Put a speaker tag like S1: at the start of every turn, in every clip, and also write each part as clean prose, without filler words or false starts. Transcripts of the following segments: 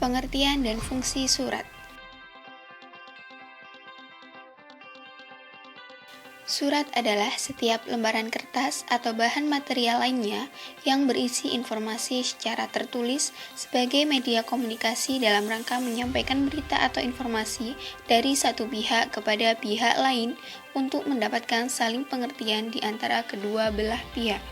S1: Pengertian dan fungsi surat. Surat adalah setiap lembaran kertas atau bahan material lainnya yang berisi informasi secara tertulis sebagai media komunikasi dalam rangka menyampaikan berita atau informasi dari satu pihak kepada pihak lain untuk mendapatkan saling pengertian di antara kedua belah pihak.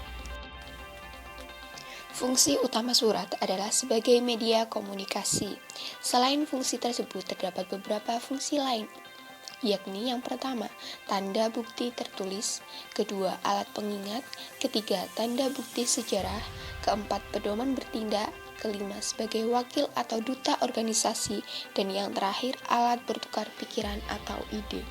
S1: Fungsi utama surat adalah sebagai media komunikasi. Selain fungsi tersebut, terdapat beberapa fungsi lain, yakni yang pertama, tanda bukti tertulis, kedua, alat pengingat, ketiga, tanda bukti sejarah, keempat, pedoman bertindak, kelima, sebagai wakil atau duta organisasi, dan yang terakhir, alat bertukar pikiran atau ide.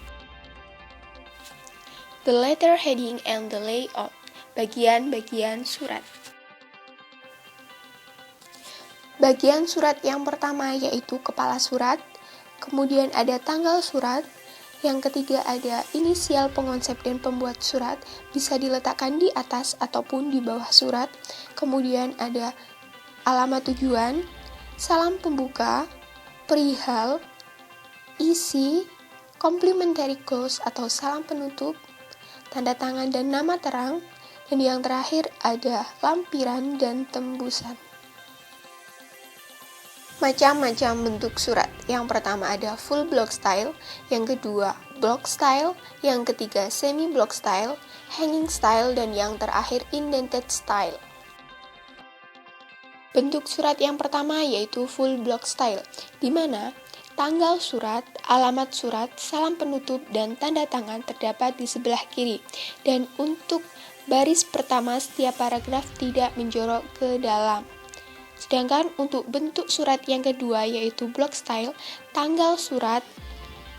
S1: The letter heading and the layout. Bagian-bagian surat. Bagian surat yang pertama yaitu kepala surat, kemudian ada tanggal surat, yang ketiga ada inisial pengonsep dan pembuat surat, bisa diletakkan di atas ataupun di bawah surat, kemudian ada alamat tujuan, salam pembuka, perihal, isi, complimentary close atau salam penutup, tanda tangan dan nama terang, dan yang terakhir ada lampiran dan tembusan. Macam-macam bentuk surat. Yang pertama ada full block style, yang kedua block style, yang ketiga semi block style, hanging style, dan yang terakhir indented style. Bentuk surat yang pertama yaitu full block style, di mana tanggal surat, alamat surat, salam penutup, dan tanda tangan terdapat di sebelah kiri. Dan untuk baris pertama setiap paragraf tidak menjorok ke dalam. Sedangkan untuk bentuk surat yang kedua yaitu block style, tanggal surat,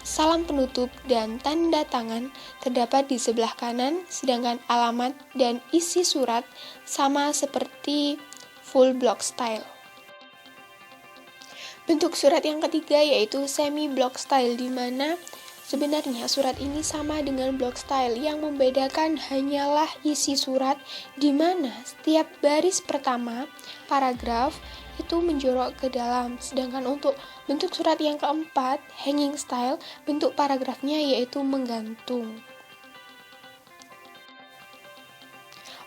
S1: salam penutup, dan tanda tangan terdapat di sebelah kanan, sedangkan alamat dan isi surat sama seperti full block style. Bentuk surat yang ketiga yaitu semi block style, di mana sebenarnya surat ini sama dengan block style, yang membedakan hanyalah isi surat, di mana setiap baris pertama paragraf itu menjorok ke dalam. Sedangkan untuk bentuk surat yang keempat, hanging style, bentuk paragrafnya yaitu menggantung.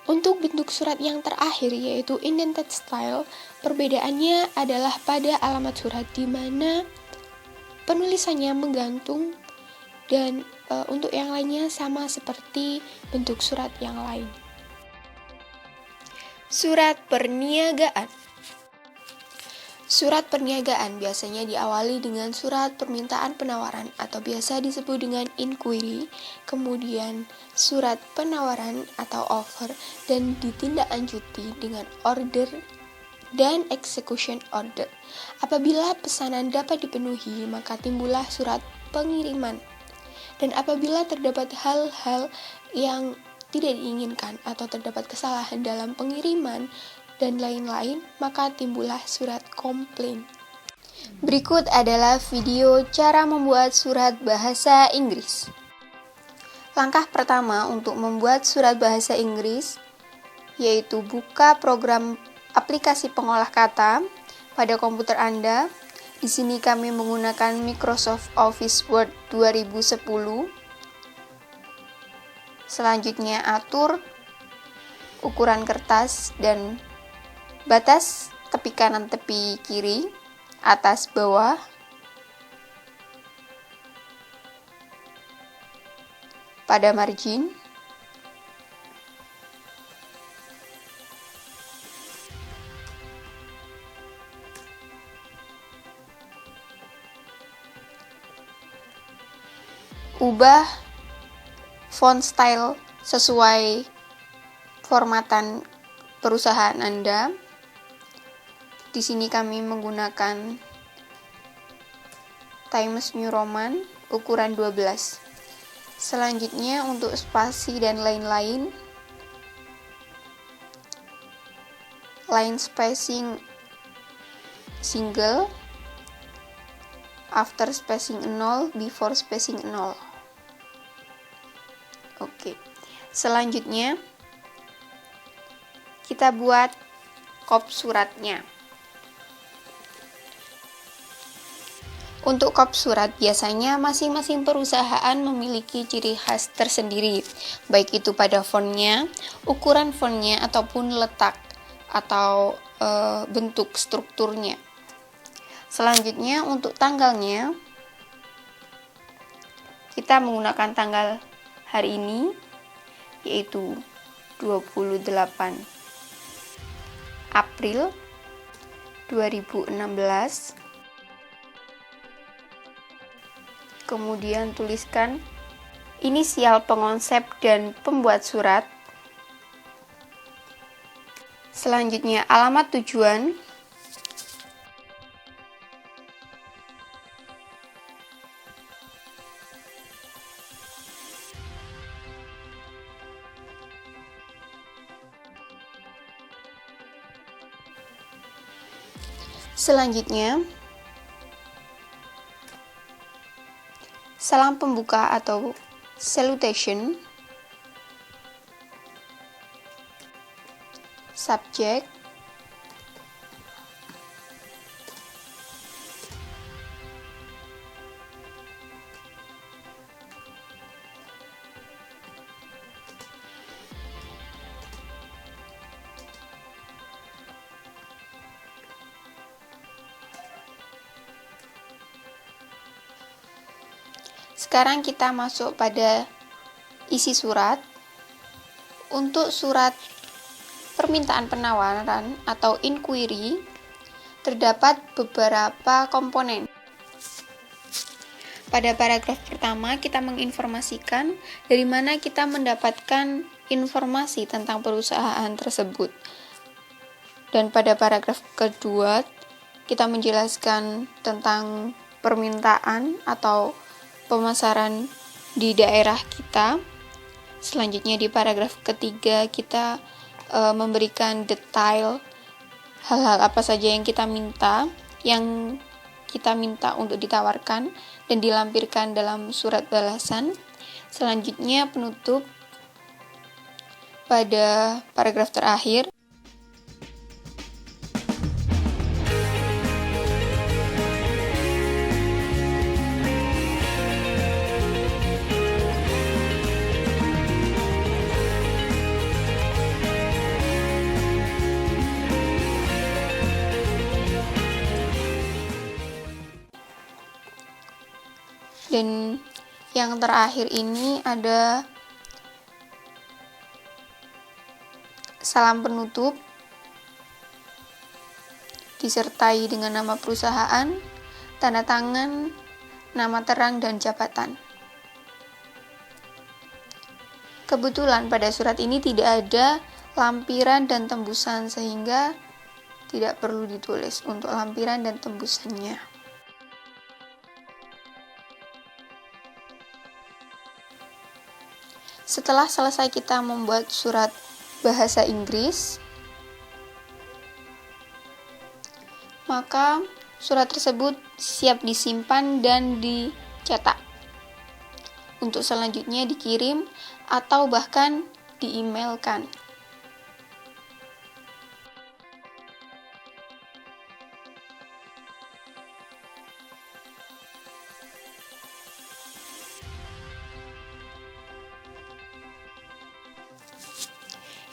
S1: Untuk bentuk surat yang terakhir yaitu indented style, perbedaannya adalah pada alamat surat, di mana penulisannya menggantung, dan untuk yang lainnya sama seperti bentuk surat yang lain. Surat perniagaan. Surat perniagaan biasanya diawali dengan surat permintaan penawaran atau biasa disebut dengan inquiry, kemudian surat penawaran atau offer, dan ditindaklanjuti dengan order dan execution order. Apabila pesanan dapat dipenuhi, maka timbullah surat pengiriman. Dan apabila terdapat hal-hal yang tidak diinginkan atau terdapat kesalahan dalam pengiriman dan lain-lain, maka timbullah surat komplain. Berikut adalah video cara membuat surat bahasa Inggris. Langkah pertama untuk membuat surat bahasa Inggris yaitu buka program aplikasi pengolah kata pada komputer Anda. Di sini kami menggunakan Microsoft Office Word 2010. Selanjutnya atur ukuran kertas dan batas tepi kanan tepi kiri, atas bawah. Pada margin. Ubah font style sesuai formatan perusahaan Anda. Di sini kami menggunakan Times New Roman ukuran 12. Selanjutnya untuk spasi dan lain-lain, line spacing single, after spacing 0, before spacing 0. Oke. Selanjutnya kita buat kop suratnya. Untuk kop surat, biasanya masing-masing perusahaan memiliki ciri khas tersendiri, baik itu pada fontnya, ukuran fontnya, ataupun letak atau bentuk strukturnya. Selanjutnya, untuk tanggalnya, kita menggunakan tanggal hari ini, yaitu 28 April 2016. Kemudian tuliskan inisial pengonsep dan pembuat surat. Selanjutnya alamat tujuan. Selanjutnya salam pembuka atau salutation, subjek, Sekarang kita masuk pada isi surat. Untuk surat permintaan penawaran atau inquiry, terdapat beberapa komponen. Pada paragraf pertama, kita menginformasikan dari mana kita mendapatkan informasi tentang perusahaan tersebut. Dan pada paragraf kedua, kita menjelaskan tentang permintaan atau pemasaran di daerah kita. Selanjutnya di paragraf ketiga kita memberikan detail hal-hal apa saja yang kita minta untuk ditawarkan dan dilampirkan dalam surat balasan. Selanjutnya penutup pada paragraf terakhir. Dan yang terakhir ini ada salam penutup disertai dengan nama perusahaan, tanda tangan, nama terang, dan jabatan. Kebetulan pada surat ini tidak ada lampiran dan tembusan, sehingga tidak perlu ditulis untuk lampiran dan tembusannya. Setelah selesai kita membuat surat bahasa Inggris, maka surat tersebut siap disimpan dan dicetak untuk selanjutnya dikirim atau bahkan di-emailkan.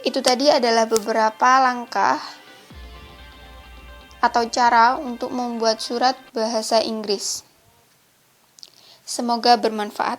S1: Itu tadi adalah beberapa langkah atau cara untuk membuat surat bahasa Inggris. Semoga bermanfaat.